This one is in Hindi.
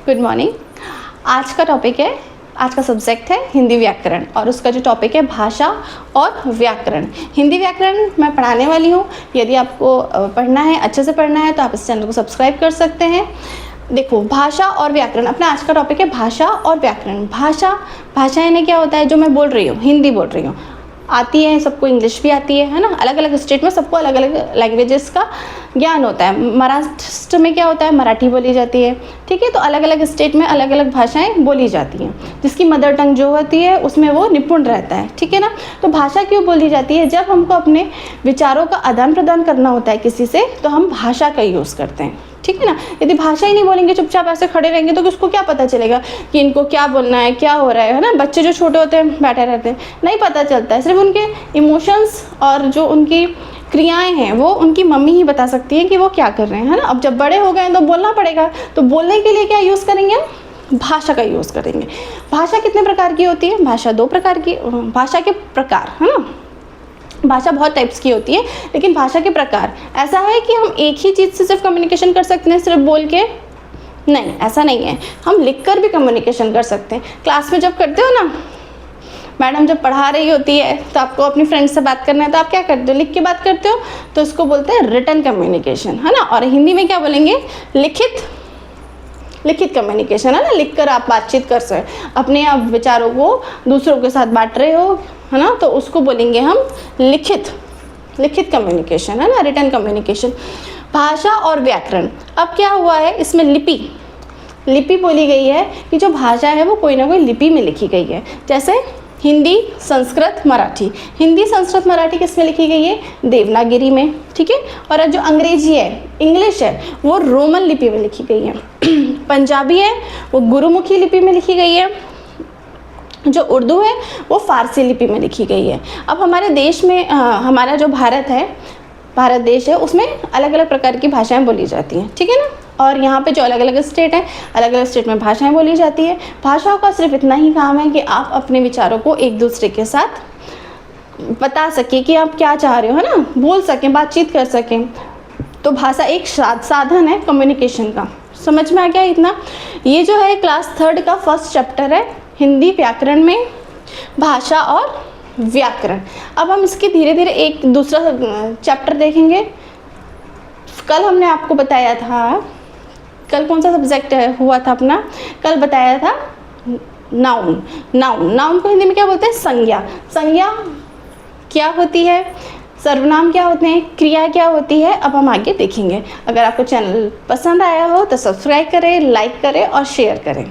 Good morning. आज का टॉपिक है, आज का सब्जेक्ट है हिंदी व्याकरण और उसका जो टॉपिक है भाषा और व्याकरण। हिंदी व्याकरण मैं पढ़ाने वाली हूँ। यदि आपको पढ़ना है, अच्छे से पढ़ना है, तो आप इस चैनल को सब्सक्राइब कर सकते हैं। देखो, भाषा और व्याकरण, अपना आज का टॉपिक है भाषा और व्याकरण। भाषा यानी क्या होता है, जो मैं बोल रही हूँ, हिंदी बोल रही हूँ, आती है सबको, इंग्लिश भी आती है ना। अलग अलग स्टेट में सबको अलग अलग लैंग्वेजेस का ज्ञान होता है। महाराष्ट्र में क्या होता है, मराठी बोली जाती है, ठीक है। तो अलग अलग स्टेट में अलग अलग भाषाएं बोली जाती हैं, जिसकी मदर टंग जो होती है उसमें वो निपुण रहता है, ठीक है ना। तो भाषा क्यों बोली जाती है, जब हमको अपने विचारों का आदान प्रदान करना होता है किसी से, तो हम भाषा का यूज़ करते हैं, ठीक है ना। यदि भाषा ही नहीं बोलेंगे, चुपचाप ऐसे खड़े रहेंगे, तो किसको क्या पता चलेगा कि इनको क्या बोलना है, क्या हो रहा है ना। बच्चे जो छोटे होते हैं बैठे रहते हैं, नहीं पता चलता है। सिर्फ उनके इमोशंस और जो उनकी क्रियाएं हैं वो उनकी मम्मी ही बता सकती हैं कि वो क्या कर रहे हैं, है ना। अब जब बड़े हो गए तो बोलना पड़ेगा, तो बोलने के लिए क्या यूज़ करेंगे हम, भाषा का यूज़ करेंगे। भाषा कितने प्रकार की होती है, भाषा 2 प्रकार की, भाषा के प्रकार, है ना। भाषा बहुत टाइप्स की होती है, लेकिन भाषा के प्रकार ऐसा है कि हम एक ही चीज़ से सिर्फ कम्युनिकेशन कर सकते हैं, सिर्फ बोल के नहीं, ऐसा नहीं है। हम लिखकर भी कम्युनिकेशन कर सकते हैं। क्लास में जब करते हो ना, मैडम जब पढ़ा रही होती है तो आपको अपनी फ्रेंड से बात करना है, तो आप क्या करते हो, लिख के बात करते हो, तो इसको बोलते हैं रिटन कम्युनिकेशन, है ना। और हिंदी में क्या बोलेंगे, लिखित कम्युनिकेशन, है ना। लिखकर आप बातचीत कर सकते, अपने आप विचारों को दूसरों के साथ बांट रहे हो, है ना, तो उसको बोलेंगे हम लिखित कम्युनिकेशन, है ना, रिटन कम्युनिकेशन। भाषा और व्याकरण, अब क्या हुआ है, इसमें लिपि बोली गई है कि जो भाषा है वो कोई ना कोई लिपि में लिखी गई है। जैसे हिंदी, संस्कृत, मराठी। हिंदी, संस्कृत, मराठी किस में लिखी गई है, देवनागरी में, ठीक है। और जो अंग्रेजी है, इंग्लिश है, वो रोमन लिपि में लिखी गई है। पंजाबी है वो गुरुमुखी लिपि में लिखी गई है। जो उर्दू है वो फारसी लिपि में लिखी गई है। अब हमारे देश में हमारा जो भारत देश है, उसमें अलग अलग प्रकार की भाषाएं बोली जाती हैं, ठीक है ना। और यहाँ पे जो अलग अलग स्टेट हैं, अलग अलग स्टेट में भाषाएं बोली जाती है। भाषाओं का सिर्फ इतना ही काम है कि आप अपने विचारों को एक दूसरे के साथ बता सकें कि आप क्या चाह रहे हो, है ना, बोल सकें, बातचीत कर सकें। तो भाषा एक साधन है कम्युनिकेशन का। समझ में आ गया इतना। ये जो है क्लास 3 का फर्स्ट चैप्टर है हिंदी व्याकरण में, भाषा और व्याकरण। अब हम इसके धीरे धीरे एक दूसरा चैप्टर देखेंगे। कल हमने आपको बताया था, कल कौन सा सब्जेक्ट हुआ था अपना, कल बताया था नाउन को हिंदी में क्या बोलते हैं, संज्ञा क्या होती है, सर्वनाम क्या होते हैं, क्रिया क्या होती है। अब हम आगे देखेंगे। अगर आपको चैनल पसंद आया हो तो सब्सक्राइब करें, लाइक करें और शेयर करें।